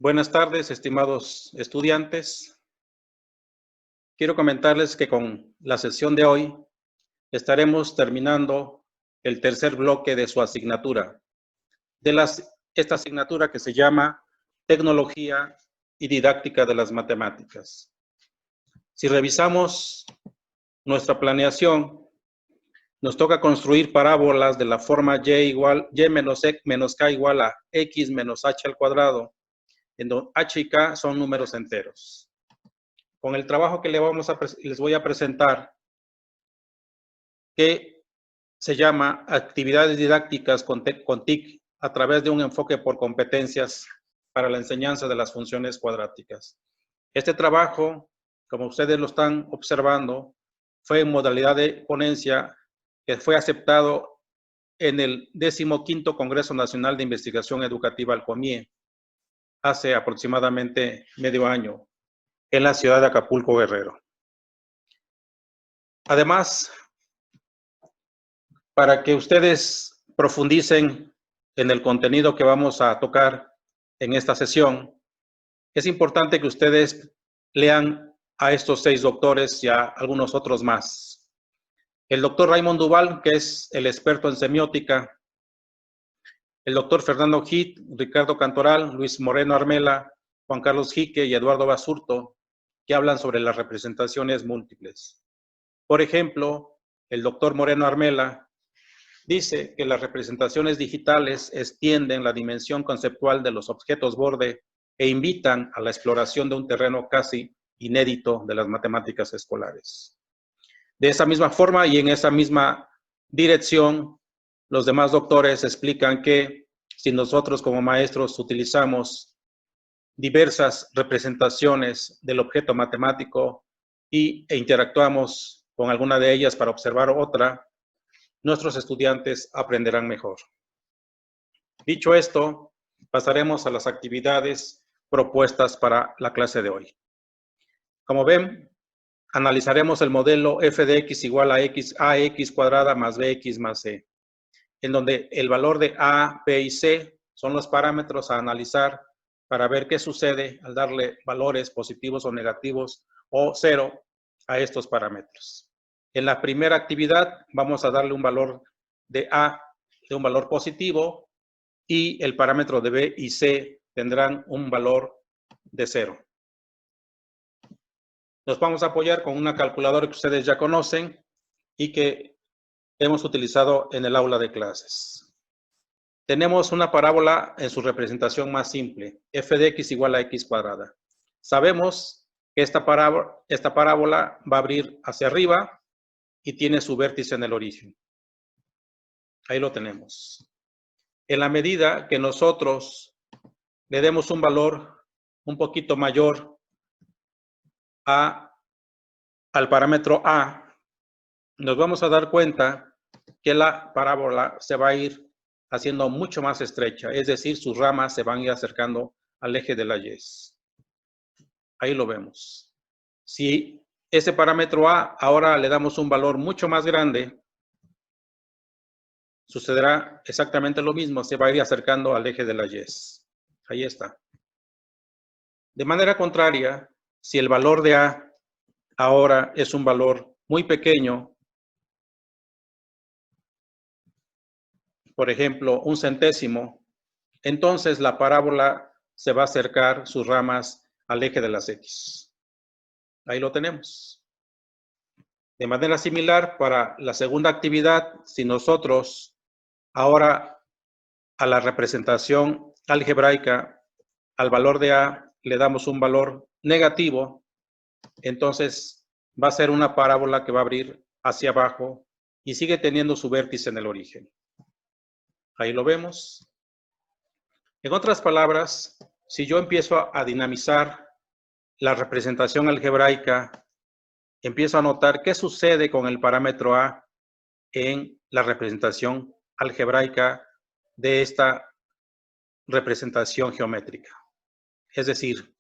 Buenas tardes, estimados estudiantes. Quiero comentarles que con la sesión de hoy estaremos terminando el tercer bloque de su asignatura, esta asignatura que se llama Tecnología y Didáctica de las Matemáticas. Si revisamos nuestra planeación, nos toca construir parábolas de la forma y menos k igual a x menos h al cuadrado, en donde h y k son números enteros. Con el trabajo que les voy a presentar, que se llama Actividades Didácticas con TIC a través de un enfoque por competencias para la enseñanza de las funciones cuadráticas. Este trabajo, como ustedes lo están observando, fue en modalidad de ponencia que fue aceptado en el 15º Congreso Nacional de Investigación Educativa, el CONIE, hace aproximadamente medio año, en la ciudad de Acapulco, Guerrero. Además, para que ustedes profundicen en el contenido que vamos a tocar en esta sesión, es importante que ustedes lean a estos 6 doctores y a algunos otros más. El doctor Raymond Duval, que es el experto en semiótica, el doctor Fernando Git, Ricardo Cantoral, Luis Moreno Armela, Juan Carlos Jique y Eduardo Basurto, que hablan sobre las representaciones múltiples. Por ejemplo, el doctor Moreno Armela dice que las representaciones digitales extienden la dimensión conceptual de los objetos borde e invitan a la exploración de un terreno casi inédito de las matemáticas escolares. De esa misma forma y en esa misma dirección, los demás doctores explican que si nosotros como maestros utilizamos diversas representaciones del objeto matemático e interactuamos con alguna de ellas para observar otra, nuestros estudiantes aprenderán mejor. Dicho esto, pasaremos a las actividades propuestas para la clase de hoy. Como ven, analizaremos el modelo f de x igual a ax cuadrada más bx más c, en donde el valor de a, b y c son los parámetros a analizar para ver qué sucede al darle valores positivos o negativos o 0 a estos parámetros. En la primera actividad vamos a darle un valor de a, de un valor positivo, y el parámetro de b y c tendrán un valor de 0. Nos vamos a apoyar con una calculadora que ustedes ya conocen y que hemos utilizado en el aula de clases. Tenemos una parábola en su representación más simple, f de x igual a x cuadrada. Sabemos que esta parábola va a abrir hacia arriba y tiene su vértice en el origen. Ahí lo tenemos. En la medida que nosotros le demos un valor un poquito mayor al parámetro a, nos vamos a dar cuenta que la parábola se va a ir haciendo mucho más estrecha, es decir, sus ramas se van a ir acercando al eje de la y. Ahí lo vemos. Si ese parámetro a ahora le damos un valor mucho más grande, sucederá exactamente lo mismo, se va a ir acercando al eje de la y. Ahí está. De manera contraria, si el valor de a ahora es un valor muy pequeño, por ejemplo, 1/100, entonces la parábola se va a acercar sus ramas al eje de las x. Ahí lo tenemos. De manera similar, para la segunda actividad, si nosotros ahora a la representación algebraica, al valor de a, le damos un valor negativo, entonces va a ser una parábola que va a abrir hacia abajo y sigue teniendo su vértice en el origen. Ahí lo vemos. En otras palabras, si yo empiezo a dinamizar la representación algebraica, empiezo a notar qué sucede con el parámetro a en la representación algebraica de esta representación geométrica. Es decir,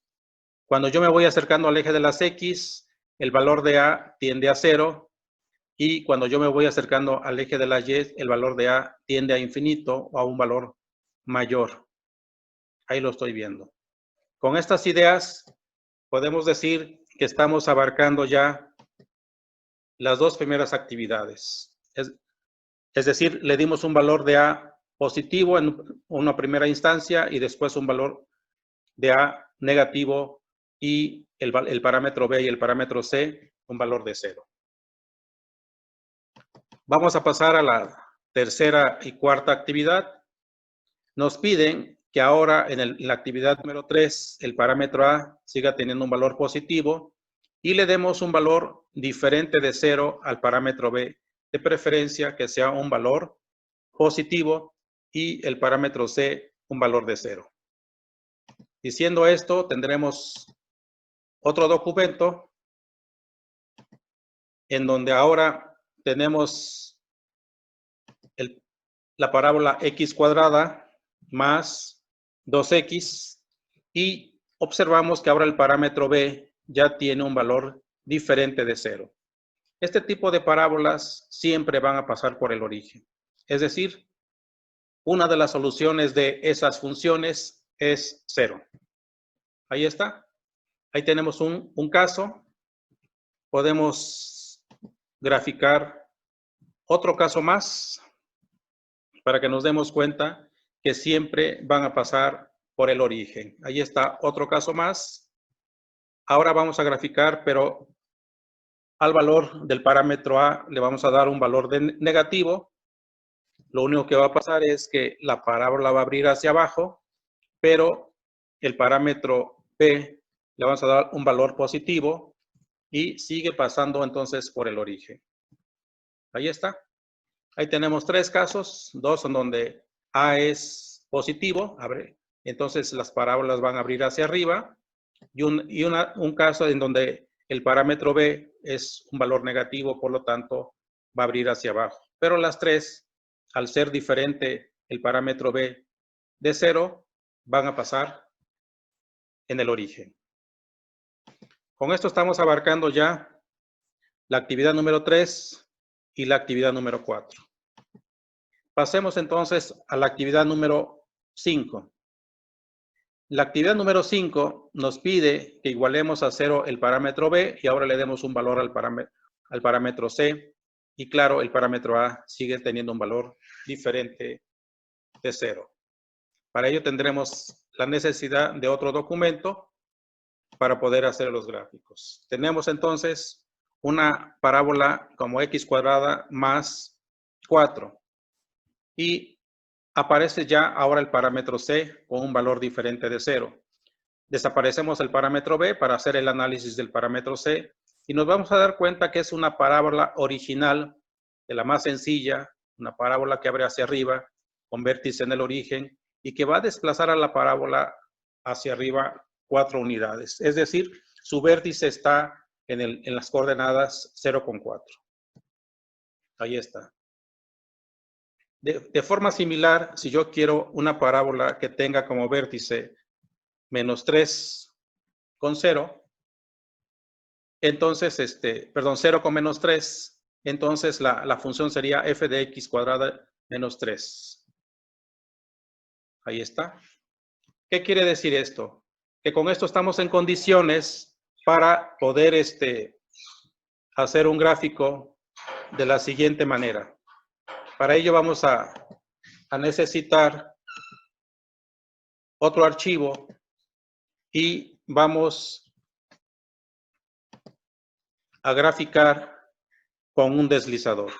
cuando yo me voy acercando al eje de las x, el valor de a tiende a 0, y cuando yo me voy acercando al eje de la y, el valor de a tiende a infinito o a un valor mayor. Ahí lo estoy viendo. Con estas ideas podemos decir que estamos abarcando ya las dos primeras actividades. Es decir, le dimos un valor de A positivo en una primera instancia y después un valor de A negativo y el parámetro B y el parámetro C un valor de 0. Vamos a pasar a la tercera y cuarta actividad. Nos piden que ahora en la actividad número 3 el parámetro A siga teniendo un valor positivo y le demos un valor diferente de 0 al parámetro B, de preferencia que sea un valor positivo y el parámetro C un valor de 0. Diciendo esto, tendremos otro documento en donde ahora tenemos la parábola x cuadrada más 2x y observamos que ahora el parámetro B ya tiene un valor diferente de 0. Este tipo de parábolas siempre van a pasar por el origen. Es decir, una de las soluciones de esas funciones es 0. Ahí está. Ahí tenemos un caso. Podemos graficar otro caso más para que nos demos cuenta que siempre van a pasar por el origen. Ahí está otro caso más. Ahora vamos a graficar, pero al valor del parámetro A le vamos a dar un valor negativo. Lo único que va a pasar es que la parábola va a abrir hacia abajo, pero el parámetro B le vamos a dar un valor positivo y sigue pasando entonces por el origen. Ahí está. Ahí tenemos tres casos, dos en donde A es positivo, abre, entonces las parábolas van a abrir hacia arriba, y un caso en donde el parámetro B es un valor negativo, por lo tanto va a abrir hacia abajo. Pero las tres, al ser diferente el parámetro B de 0, van a pasar en el origen. Con esto estamos abarcando ya la actividad número 3 y la actividad número 4. Pasemos entonces a la actividad número 5. La actividad número 5 nos pide que igualemos a 0 el parámetro B y ahora le demos un valor al parámetro C. Y claro, el parámetro A sigue teniendo un valor diferente de 0. Para ello tendremos la necesidad de otro documento para poder hacer los gráficos. Tenemos entonces una parábola como x cuadrada más 4. Y aparece ya ahora el parámetro C con un valor diferente de 0. Desaparecemos el parámetro B para hacer el análisis del parámetro C y nos vamos a dar cuenta que es una parábola original, de la más sencilla, una parábola que abre hacia arriba con vértice en el origen y que va a desplazar a la parábola hacia arriba 4 unidades. Es decir, su vértice está en las coordenadas 0,4. Ahí está. De forma similar, si yo quiero una parábola que tenga como vértice menos 3 con 0, entonces, 0 con menos 3, entonces la función sería f de x cuadrada menos 3. Ahí está. ¿Qué quiere decir esto? Que con esto estamos en condiciones para poder hacer un gráfico de la siguiente manera. Para ello vamos a necesitar otro archivo y vamos a graficar con un deslizador.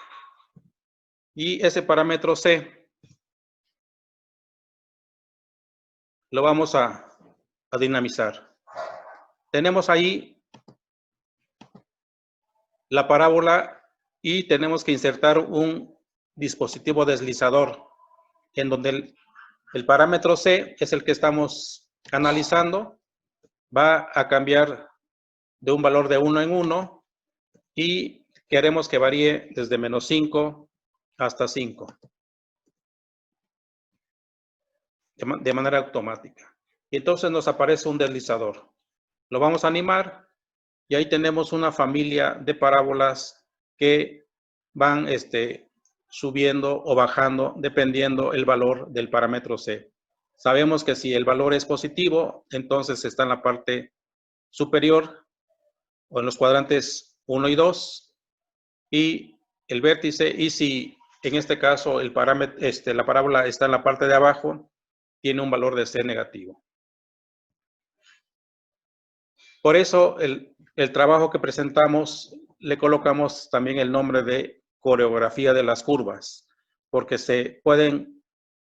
Y ese parámetro C lo vamos a dinamizar. Tenemos ahí la parábola y tenemos que insertar un dispositivo deslizador en donde el parámetro C es el que estamos analizando. Va a cambiar de un valor de 1 en 1 y queremos que varíe desde menos 5 hasta 5 de manera automática. Y entonces nos aparece un deslizador. Lo vamos a animar y ahí tenemos una familia de parábolas que van subiendo o bajando dependiendo el valor del parámetro C. Sabemos que si el valor es positivo, entonces está en la parte superior o en los cuadrantes 1 y 2 y el vértice, y si en este caso el parámetro, la parábola está en la parte de abajo, tiene un valor de C negativo. Por eso el trabajo que presentamos le colocamos también el nombre de coreografía de las curvas, porque se pueden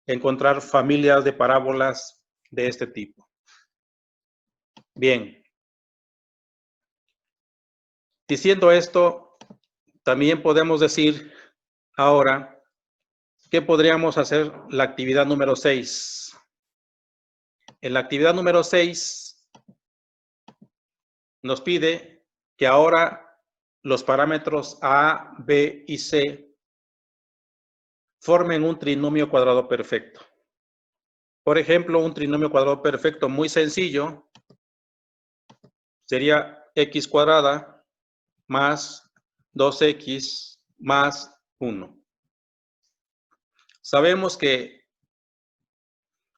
encontrar familias de parábolas de este tipo. Bien. Diciendo esto, también podemos decir ahora que podríamos hacer la actividad número 6. En la actividad número 6 nos pide que ahora los parámetros A, B y C formen un trinomio cuadrado perfecto. Por ejemplo, un trinomio cuadrado perfecto muy sencillo sería x cuadrada más 2x más 1. Sabemos que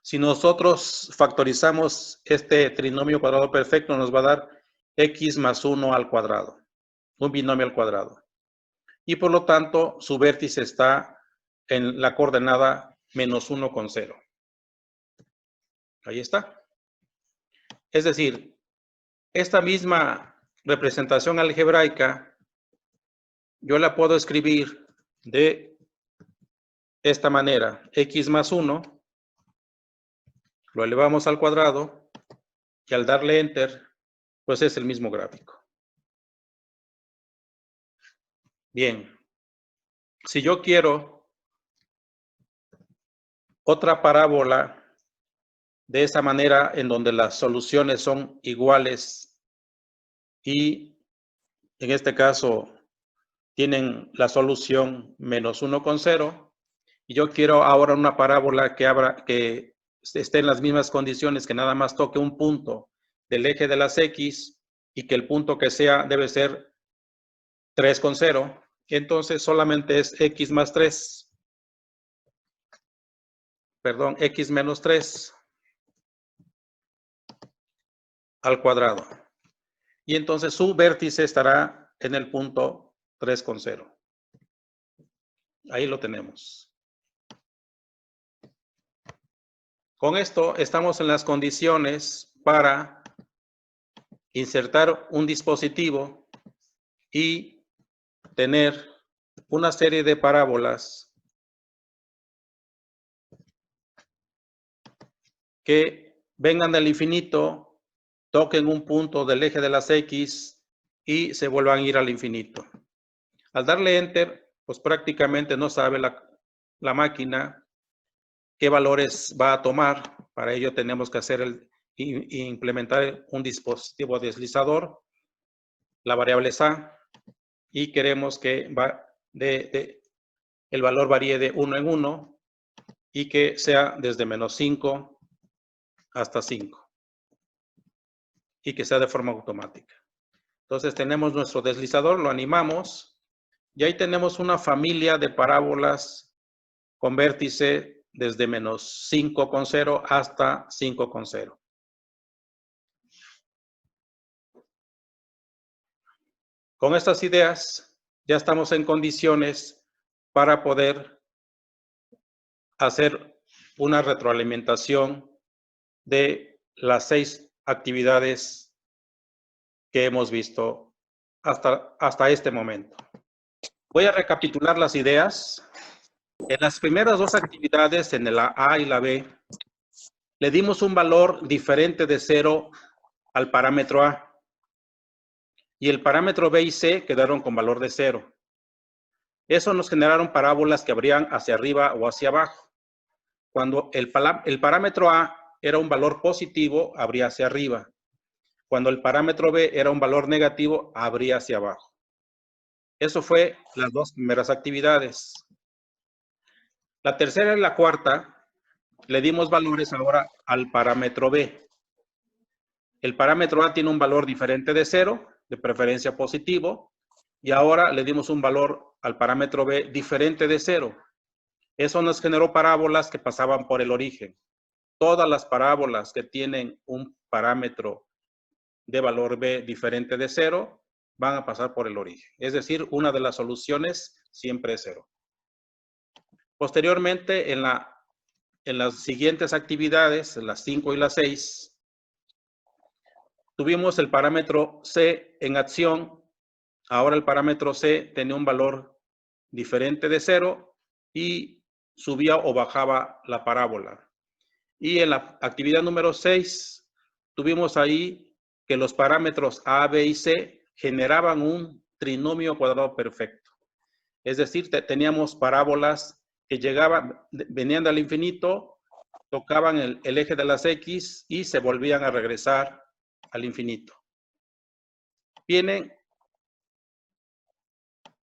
si nosotros factorizamos este trinomio cuadrado perfecto, nos va a dar x más 1 al cuadrado, un binomio al cuadrado. Y por lo tanto, su vértice está en la coordenada menos 1 con 0. Ahí está. Es decir, esta misma representación algebraica, yo la puedo escribir de esta manera. X más 1, lo elevamos al cuadrado, y al darle Enter, pues es el mismo gráfico. Bien. Si yo quiero otra parábola de esa manera en donde las soluciones son iguales y en este caso tienen la solución menos 1 con 0, y yo quiero ahora una parábola que esté en las mismas condiciones, que nada más toque un punto del eje de las X y que el punto que sea debe ser 3 con 0, entonces solamente es X más 3, perdón, X menos 3 al cuadrado. Y entonces su vértice estará en el punto 3 con 0. Ahí lo tenemos. Con esto estamos en las condiciones para insertar un dispositivo y tener una serie de parábolas que vengan del infinito, toquen un punto del eje de las X y se vuelvan a ir al infinito. Al darle Enter, pues prácticamente no sabe la máquina qué valores va a tomar. Para ello tenemos que hacer implementar un dispositivo deslizador, la variable es A, y queremos que el valor varíe de 1 en 1 y que sea desde menos 5 hasta 5 y que sea de forma automática. Entonces tenemos nuestro deslizador, lo animamos y ahí tenemos una familia de parábolas con vértice desde menos 5 con 0 hasta 5 con 0. Con estas ideas ya estamos en condiciones para poder hacer una retroalimentación de las 6 actividades que hemos visto hasta este momento. Voy a recapitular las ideas. En las primeras 2 actividades, en la A y la B, le dimos un valor diferente de 0 al parámetro A. Y el parámetro B y C quedaron con valor de 0. Eso nos generaron parábolas que abrían hacia arriba o hacia abajo. Cuando el parámetro A era un valor positivo, abría hacia arriba. Cuando el parámetro B era un valor negativo, abría hacia abajo. Eso fue las 2 primeras actividades. La tercera y la cuarta le dimos valores ahora al parámetro B. El parámetro A tiene un valor diferente de 0, de preferencia positivo, y ahora le dimos un valor al parámetro B diferente de 0. Eso nos generó parábolas que pasaban por el origen. todas las parábolas que tienen un parámetro de valor b diferente de 0 van a pasar por el origen. Es decir, una de las soluciones siempre es 0. Posteriormente, en las siguientes actividades, las 5 y las 6, tuvimos el parámetro c en acción. Ahora el parámetro c tenía un valor diferente de 0 y subía o bajaba la parábola. Y en la actividad número 6, tuvimos ahí que los parámetros a, b y c generaban un trinomio cuadrado perfecto. Es decir, teníamos parábolas que venían al infinito, tocaban el eje de las x y se volvían a regresar al infinito. Vienen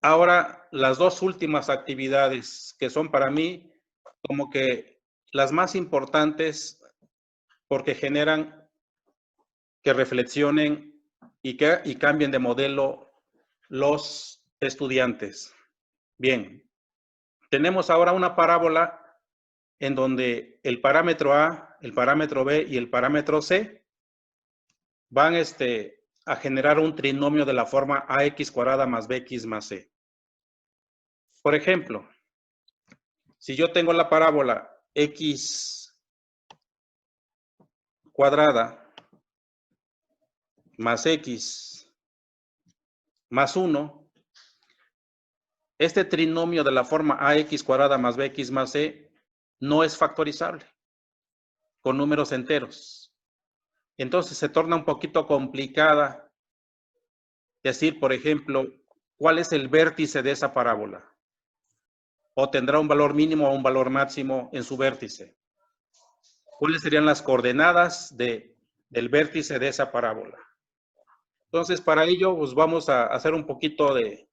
ahora las dos últimas actividades que son para mí como que las más importantes porque generan que reflexionen y cambien de modelo los estudiantes. Bien, tenemos ahora una parábola en donde el parámetro A, el parámetro B y el parámetro C van a generar un trinomio de la forma ax cuadrada más bx más c. Por ejemplo, si yo tengo la parábola x cuadrada más x más 1, este trinomio de la forma ax cuadrada más bx más c no es factorizable con números enteros. Entonces se torna un poquito complicada decir, por ejemplo, cuál es el vértice de esa parábola. O tendrá un valor mínimo o un valor máximo en su vértice. ¿Cuáles serían las coordenadas del vértice de esa parábola? Entonces, para ello, pues vamos a hacer un poquito de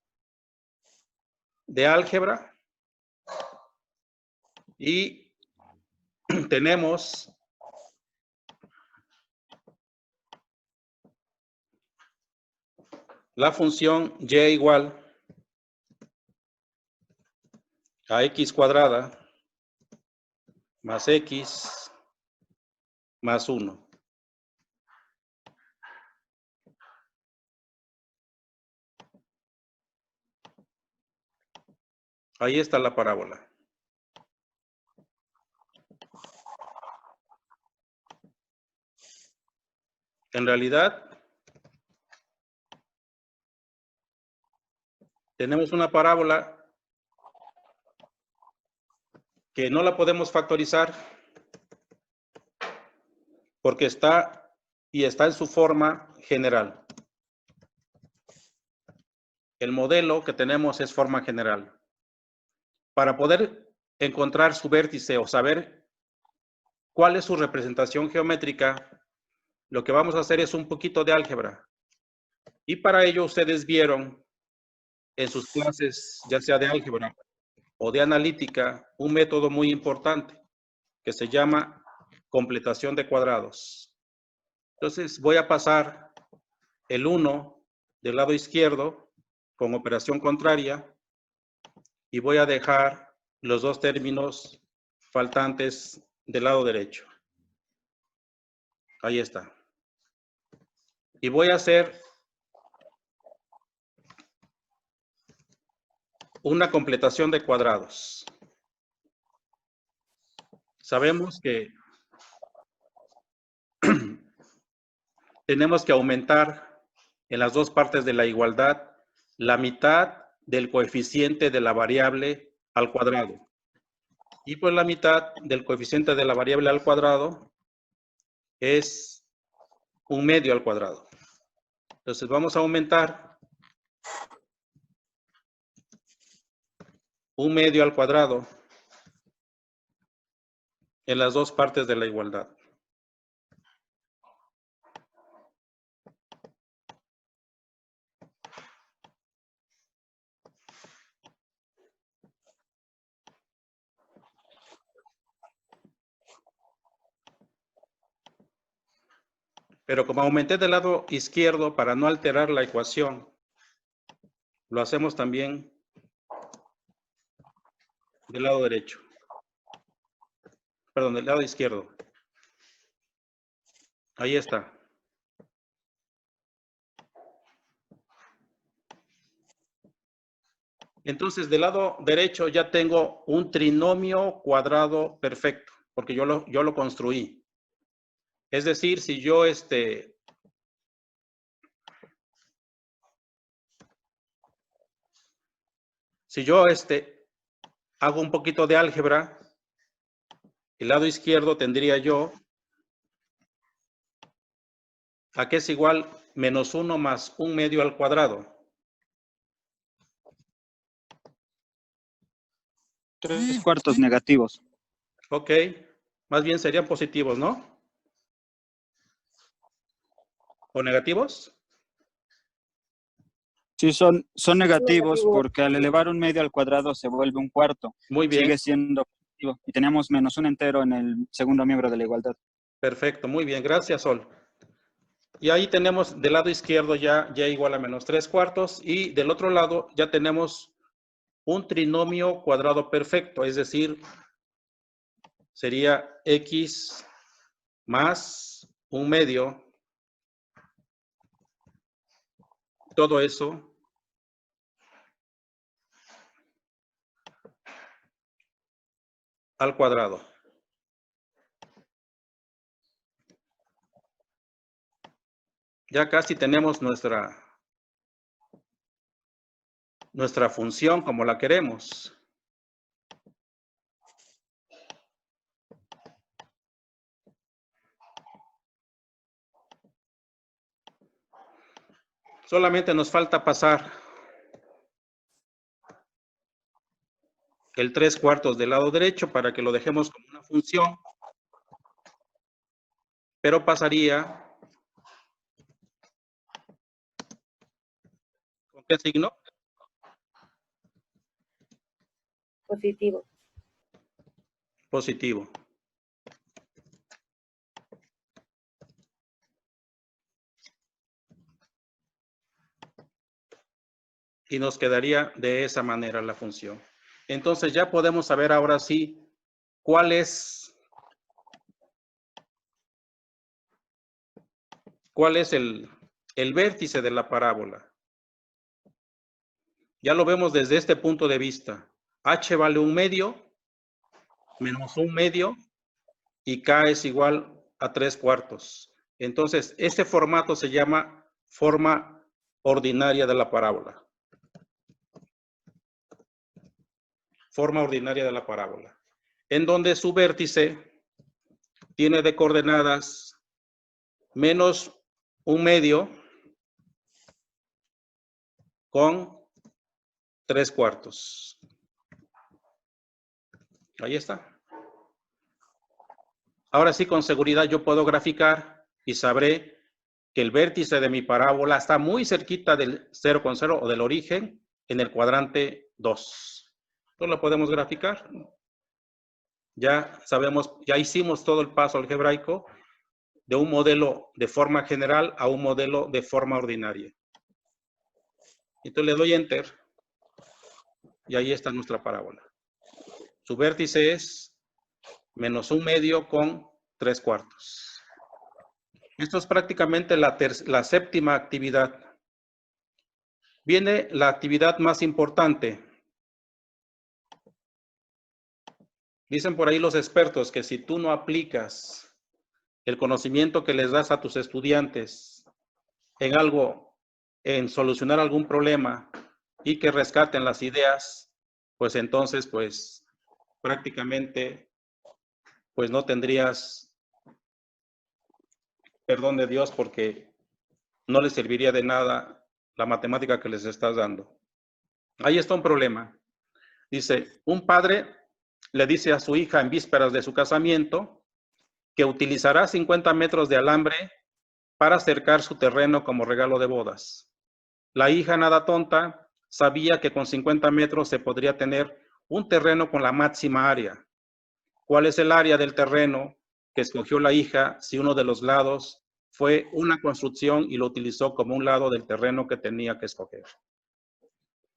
álgebra. Y tenemos la función y igual a x cuadrada más x más 1. Ahí está la parábola. En realidad, tenemos una parábola que no la podemos factorizar porque está en su forma general. El modelo que tenemos es forma general. Para poder encontrar su vértice o saber cuál es su representación geométrica, lo que vamos a hacer es un poquito de álgebra. Y para ello ustedes vieron en sus clases, ya sea de álgebra o de analítica, un método muy importante que se llama completación de cuadrados. Entonces voy a pasar el 1 del lado izquierdo con operación contraria y voy a dejar los dos términos faltantes del lado derecho. Ahí está. Y voy a hacer una completación de cuadrados. Sabemos que tenemos que aumentar en las dos partes de la igualdad la mitad del coeficiente de la variable al cuadrado. Y pues la mitad del coeficiente de la variable al cuadrado es 1/2 al cuadrado. Entonces vamos a aumentar 1/2 al cuadrado en las dos partes de la igualdad. Pero como aumenté del lado izquierdo para no alterar la ecuación, lo hacemos también del lado derecho. Perdón, del lado izquierdo. Ahí está. Entonces, del lado derecho ya tengo un trinomio cuadrado perfecto, porque yo lo construí. Es decir, si yo hago un poquito de álgebra, el lado izquierdo tendría yo a que es igual menos 1 más 1 medio al cuadrado. 3/4 negativos. Ok, más bien serían positivos, ¿no? ¿O negativos? Sí, son negativos Negativo. porque al elevar 1 medio al cuadrado se vuelve 1/4. Muy bien. Sigue siendo positivo. Y tenemos menos 1 entero en el segundo miembro de la igualdad. Perfecto, muy bien. Gracias, Sol. Y ahí tenemos del lado izquierdo ya igual a menos 3/4 y del otro lado ya tenemos un trinomio cuadrado perfecto, es decir, sería x más 1 medio, todo eso al cuadrado. Ya casi tenemos nuestra función como la queremos. Solamente nos falta pasar el 3/4 del lado derecho para que lo dejemos como una función, pero pasaría ¿con qué signo? Positivo. Positivo. Y nos quedaría de esa manera la función. Entonces ya podemos saber ahora sí cuál es el vértice de la parábola. Ya lo vemos desde este punto de vista. H vale 1 medio, menos 1 medio, y K es igual a 3/4. Entonces, este formato se llama forma ordinaria de la parábola. Forma ordinaria de la parábola. En donde su vértice tiene de coordenadas menos 1 medio con 3/4. Ahí está. Ahora sí, con seguridad yo puedo graficar y sabré que el vértice de mi parábola está muy cerquita del 0,0 o del origen en el cuadrante 2. Entonces lo podemos graficar. Ya sabemos, ya hicimos todo el paso algebraico de un modelo de forma general a un modelo de forma ordinaria. Entonces le doy Enter y ahí está nuestra parábola. Su vértice es menos 1 medio con 3/4. Esto es prácticamente la séptima actividad. Viene la actividad más importante. Dicen por ahí los expertos que si tú no aplicas el conocimiento que les das a tus estudiantes en algo, en solucionar algún problema y que rescaten las ideas, pues entonces, pues prácticamente, pues no tendrías perdón de Dios porque no les serviría de nada la matemática que les estás dando. Ahí está un problema. Dice, un padre le dice a su hija en vísperas de su casamiento que utilizará 50 metros de alambre para cercar su terreno como regalo de bodas. La hija, nada tonta, sabía que con 50 metros se podría tener un terreno con la máxima área. ¿Cuál es el área del terreno que escogió la hija si uno de los lados fue una construcción y lo utilizó como un lado del terreno que tenía que escoger?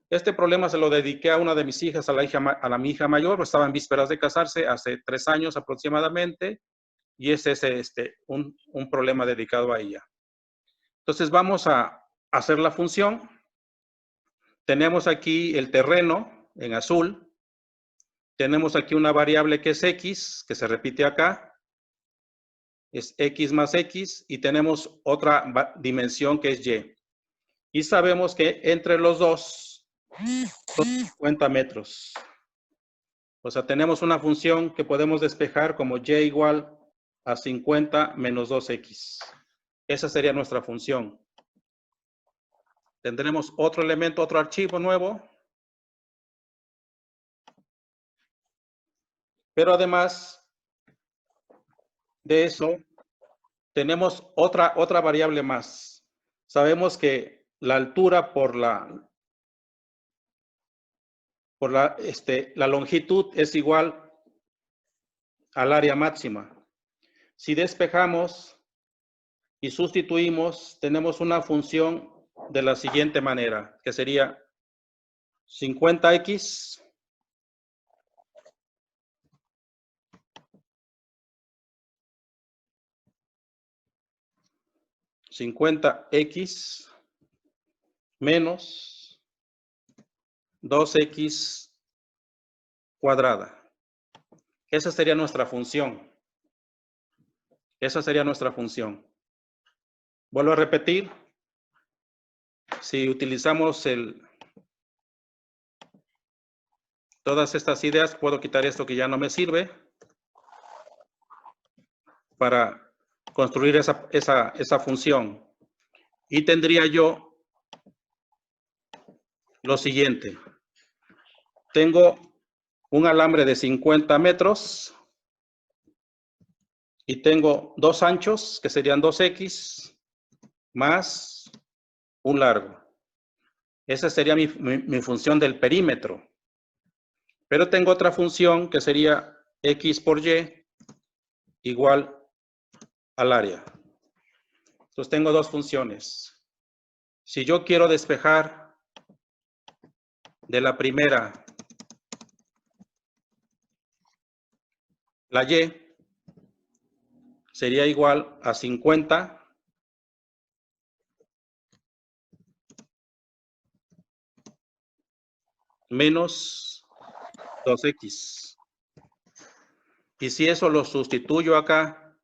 Este problema se lo dediqué a una de mis hijas, a mi hija mayor, estaba en vísperas de casarse hace 3 años aproximadamente, Y ese es un problema dedicado a ella. Entonces vamos a hacer la función. Tenemos aquí el terreno en azul. Tenemos aquí una variable que es x, que se repite acá. Es x más x. Y tenemos otra dimensión que es y. Y sabemos que entre los dos son 50 metros. O sea, tenemos una función que podemos despejar como y igual a 50 menos 2x. Esa sería nuestra función. Tendremos otro elemento, otro archivo nuevo. Pero además de eso, tenemos otra variable más. Sabemos que la altura por la longitud es igual al área máxima. Si despejamos y sustituimos, tenemos una función de la siguiente manera, que sería 50x menos 2x cuadrada. Esa sería nuestra función. Esa sería nuestra función. Vuelvo a repetir. Si utilizamos todas estas ideas, puedo quitar esto que ya no me sirve para construir esa función. Y tendría yo lo siguiente. Tengo un alambre de 50 metros y tengo dos anchos, que serían 2x, más un largo. Esa sería mi función del perímetro. Pero tengo otra función que sería x por y igual al área. Entonces tengo dos funciones. Si yo quiero despejar de la primera la y, sería igual a 50 menos 2x. Y si eso lo sustituyo acá,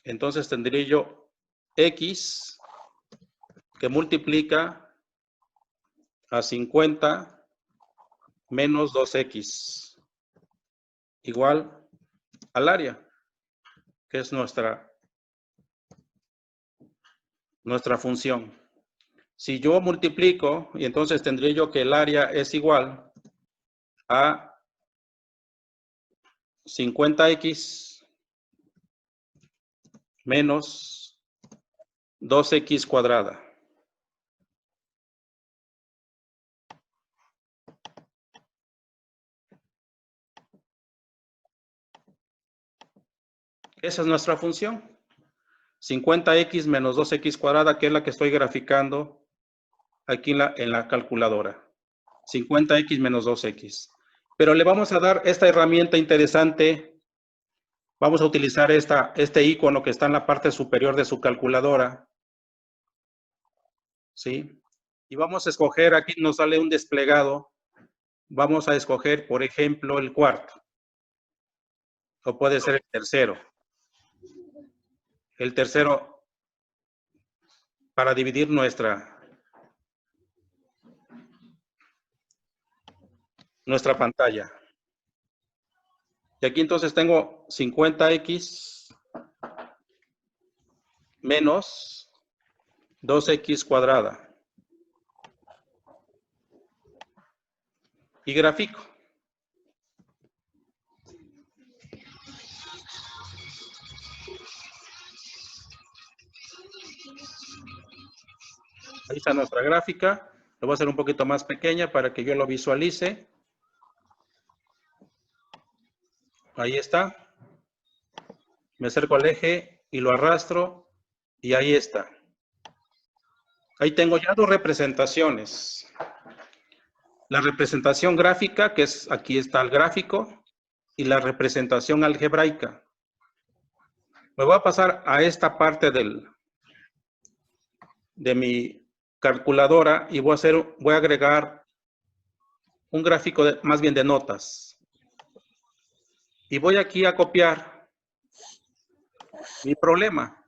entonces tendría yo x que multiplica a 50 menos 2x igual al área, que es nuestra función. Si yo multiplico, y entonces tendría yo que el área es igual a 50x menos 2x cuadrada. Esa es nuestra función. 50x menos 2x cuadrada, que es la que estoy graficando aquí en la calculadora. 50x menos 2x. Pero le vamos a dar esta herramienta interesante. Vamos a utilizar este icono que está en la parte superior de su calculadora. ¿Sí? Y vamos a escoger, aquí nos sale un desplegado. Vamos a escoger, por ejemplo, el cuarto. O puede ser el tercero. El tercero para dividir nuestra pantalla. Y aquí entonces tengo 50x menos 2x cuadrada. Y grafico. Ahí está nuestra gráfica. Lo voy a hacer un poquito más pequeña para que yo lo visualice. Ahí está. Me acerco al eje y lo arrastro. Y ahí está. Ahí tengo ya dos representaciones. La representación gráfica, que es aquí está el gráfico, y la representación algebraica. Me voy a pasar a esta parte de mi calculadora y voy a agregar un gráfico más bien de notas. Y voy aquí a copiar mi problema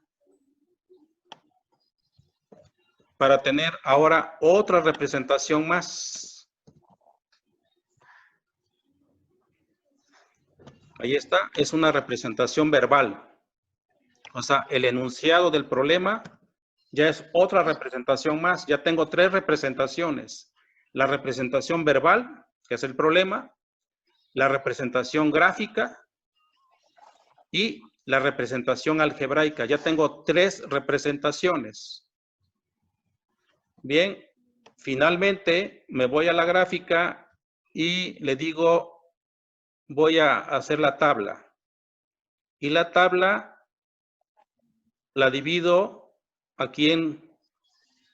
para tener ahora otra representación más. Ahí está, es una representación verbal. O sea, el enunciado del problema ya es otra representación más. Ya tengo 3 representaciones. La representación verbal, que es el problema, la representación gráfica y la representación algebraica. Ya tengo 3 representaciones. Bien, finalmente me voy a la gráfica y le digo, voy a hacer la tabla. Y la tabla la divido aquí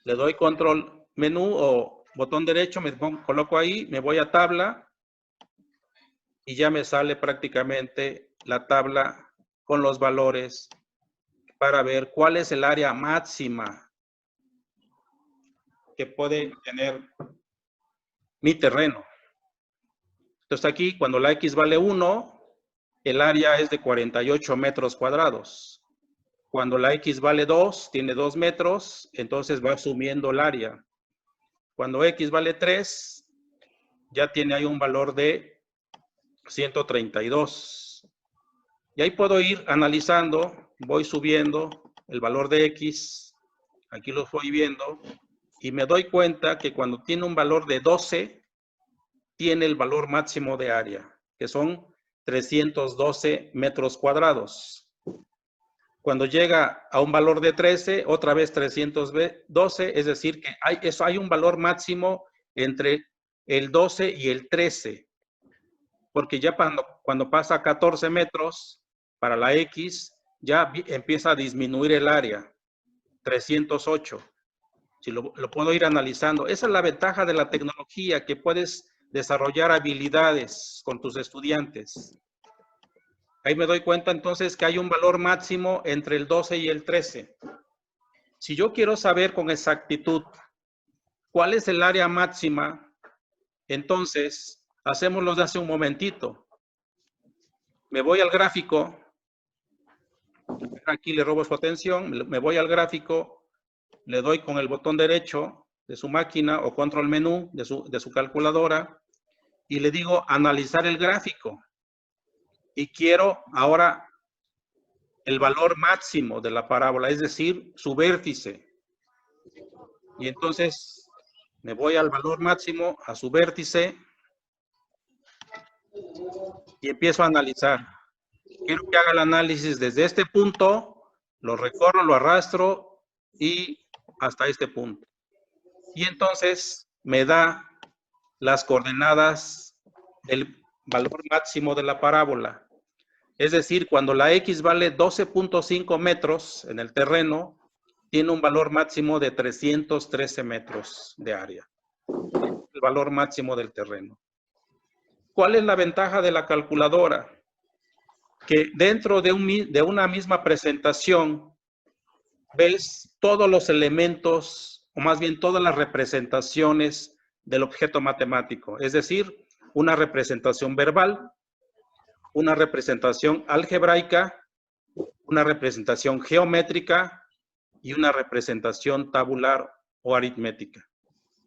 le doy control menú o botón derecho, coloco ahí, me voy a tabla y ya me sale prácticamente la tabla con los valores para ver cuál es el área máxima que puede tener mi terreno. Entonces aquí, cuando la X vale 1, el área es de 48 metros cuadrados. Cuando la X vale 2, tiene 2 metros, entonces va sumiendo el área. Cuando X vale 3, ya tiene ahí un valor de 132. Y ahí puedo ir analizando, voy subiendo el valor de X, aquí lo voy viendo, y me doy cuenta que cuando tiene un valor de 12, tiene el valor máximo de área, que son 312 metros cuadrados. Cuando llega a un valor de 13, otra vez 312, es decir, que hay un valor máximo entre el 12 y el 13. Porque ya cuando pasa a 14 metros para la X, ya empieza a disminuir el área, 308. Si lo puedo ir analizando. Esa es la ventaja de la tecnología, que puedes desarrollar habilidades con tus estudiantes. Ahí me doy cuenta entonces que hay un valor máximo entre el 12 y el 13. Si yo quiero saber con exactitud cuál es el área máxima, entonces hacemos lo de hace un momentito. Me voy al gráfico. Aquí le robo su atención. Me voy al gráfico. Le doy con el botón derecho de su máquina o control menú de su calculadora y le digo analizar el gráfico. Y quiero ahora el valor máximo de la parábola, es decir, su vértice. Y entonces me voy al valor máximo, a su vértice, y empiezo a analizar. Quiero que haga el análisis desde este punto, lo recorro, lo arrastro y hasta este punto. Y entonces me da las coordenadas del valor máximo de la parábola. Es decir, cuando la X vale 12.5 metros en el terreno, tiene un valor máximo de 313 metros de área. El valor máximo del terreno. ¿Cuál es la ventaja de la calculadora? Que dentro de una misma presentación ves todos los elementos, o más bien todas las representaciones del objeto matemático. Es decir, una representación verbal, una representación algebraica, una representación geométrica y una representación tabular o aritmética.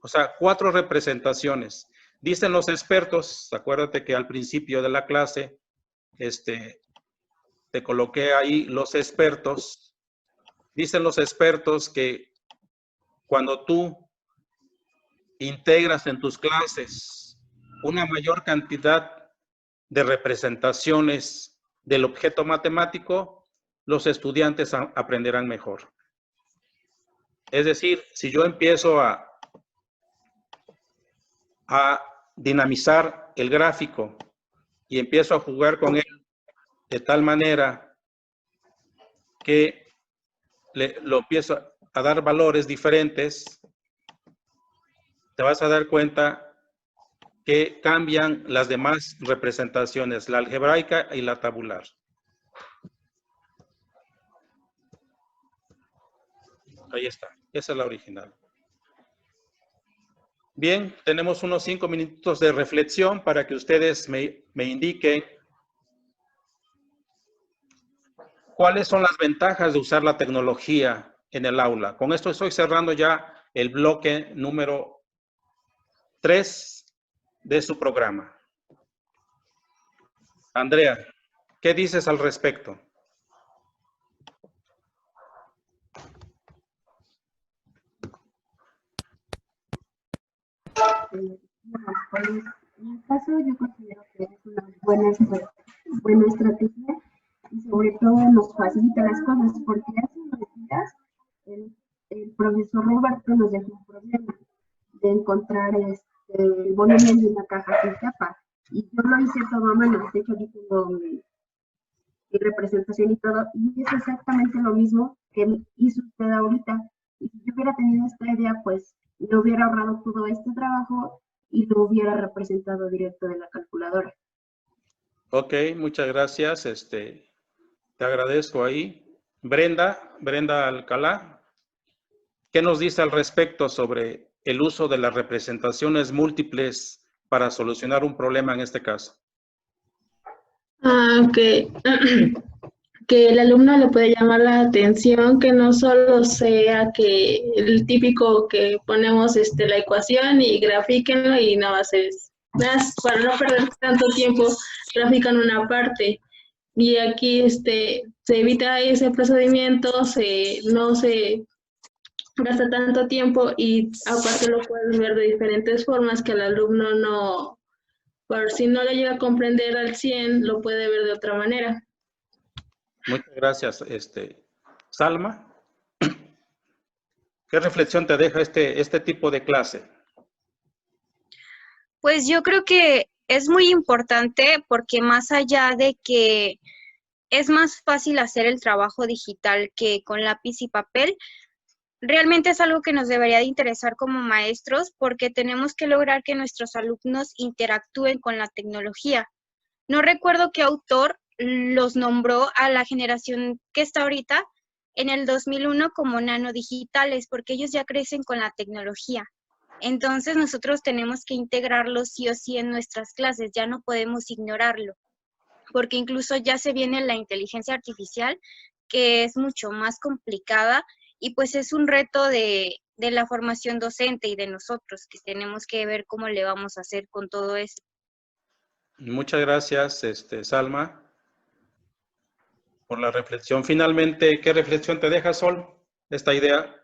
O sea, 4 representaciones. Dicen los expertos, acuérdate que al principio de la clase, te coloqué ahí los expertos. Dicen los expertos que cuando tú integras en tus clases una mayor cantidad de representaciones del objeto matemático, los estudiantes aprenderán mejor. Es decir, si yo empiezo a dinamizar el gráfico y empiezo a jugar con él de tal manera que lo empiezo a dar valores diferentes, te vas a dar cuenta que cambian las demás representaciones, la algebraica y la tabular. Ahí está. Esa es la original. Bien, tenemos unos 5 minutos de reflexión para que ustedes me indiquen cuáles son las ventajas de usar la tecnología en el aula. Con esto estoy cerrando ya el bloque número 3 de su programa. Andrea, ¿qué dices al respecto? Pues, en mi caso, yo considero que es una buena estrategia y sobre todo nos facilita las cosas porque hace unos días el profesor Roberto nos dejó un problema de encontrar el volumen de una caja sin tapa y yo lo hice todo a mano. De hecho, aquí tengo mi representación y todo, y es exactamente lo mismo que hizo usted ahorita. Y si yo hubiera tenido esta idea, pues le hubiera ahorrado todo este trabajo y lo hubiera representado directo de la calculadora. Ok, muchas gracias. Te agradezco ahí. Brenda Alcalá, ¿qué nos dice al respecto sobre el uso de las representaciones múltiples para solucionar un problema en este caso? Que el alumno le puede llamar la atención, que no solo sea que el típico que ponemos la ecuación y grafíquenlo y nada más para no perder tanto tiempo, grafican una parte. Y aquí se evita ese procedimiento, no se gasta tanto tiempo y aparte lo puedes ver de diferentes formas que el alumno no, por si no lo llega a comprender al 100, lo puede ver de otra manera. Muchas gracias, Salma. ¿Qué reflexión te deja este tipo de clase? Pues yo creo que es muy importante porque más allá de que es más fácil hacer el trabajo digital que con lápiz y papel, realmente es algo que nos debería de interesar como maestros porque tenemos que lograr que nuestros alumnos interactúen con la tecnología. No recuerdo qué autor los nombró a la generación que está ahorita en el 2001 como nanodigitales, porque ellos ya crecen con la tecnología. Entonces nosotros tenemos que integrarlo sí o sí en nuestras clases, ya no podemos ignorarlo, porque incluso ya se viene la inteligencia artificial, que es mucho más complicada y pues es un reto de la formación docente y de nosotros, que tenemos que ver cómo le vamos a hacer con todo eso. Muchas gracias, Salma, por la reflexión. Finalmente, ¿qué reflexión te deja, Sol, esta idea?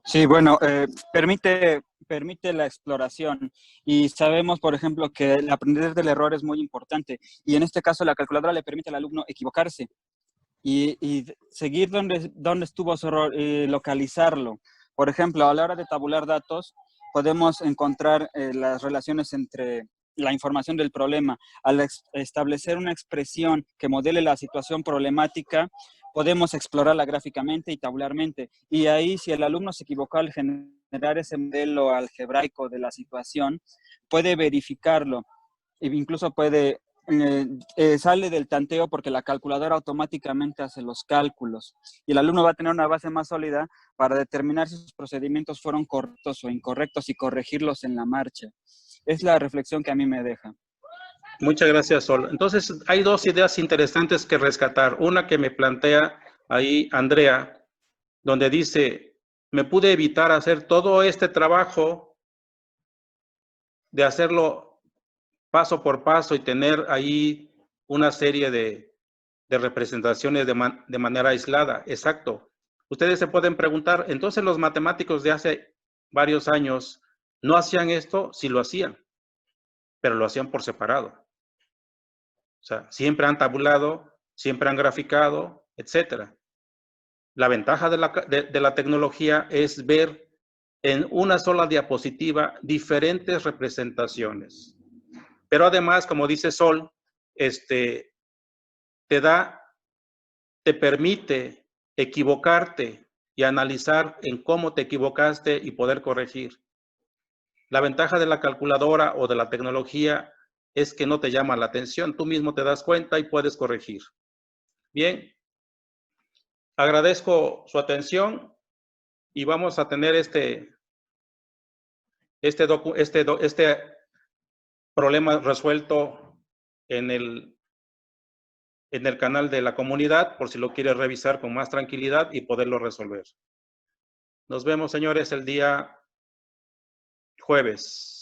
Sí, bueno, permite la exploración y sabemos, por ejemplo, que el aprender del error es muy importante y en este caso la calculadora le permite al alumno equivocarse y seguir donde estuvo su error y localizarlo. Por ejemplo, a la hora de tabular datos, podemos encontrar las relaciones entre la información del problema. Al establecer una expresión que modele la situación problemática, podemos explorarla gráficamente y tabularmente. Y ahí, si el alumno se equivocó al generar ese modelo algebraico de la situación, puede verificarlo e incluso puede sale del tanteo porque la calculadora automáticamente hace los cálculos y el alumno va a tener una base más sólida para determinar si sus procedimientos fueron correctos o incorrectos y corregirlos en la marcha. Es la reflexión que a mí me deja. Muchas gracias, Sol. Entonces, hay dos ideas interesantes que rescatar. Una que me plantea ahí Andrea, donde dice, me pude evitar hacer todo este trabajo de hacerlo paso por paso y tener ahí una serie de representaciones de manera aislada. Exacto. Ustedes se pueden preguntar, entonces los matemáticos de hace varios años no hacían esto, sí lo hacían, pero lo hacían por separado. O sea, siempre han tabulado, siempre han graficado, etcétera. La ventaja de la tecnología es ver en una sola diapositiva diferentes representaciones. Pero además, como dice Sol, te permite equivocarte y analizar en cómo te equivocaste y poder corregir. La ventaja de la calculadora o de la tecnología es que no te llama la atención, tú mismo te das cuenta y puedes corregir. Bien, Agradezco su atención y vamos a tener este problema resuelto en el canal de la comunidad, por si lo quiere revisar con más tranquilidad y poderlo resolver. Nos vemos, señores, el día jueves.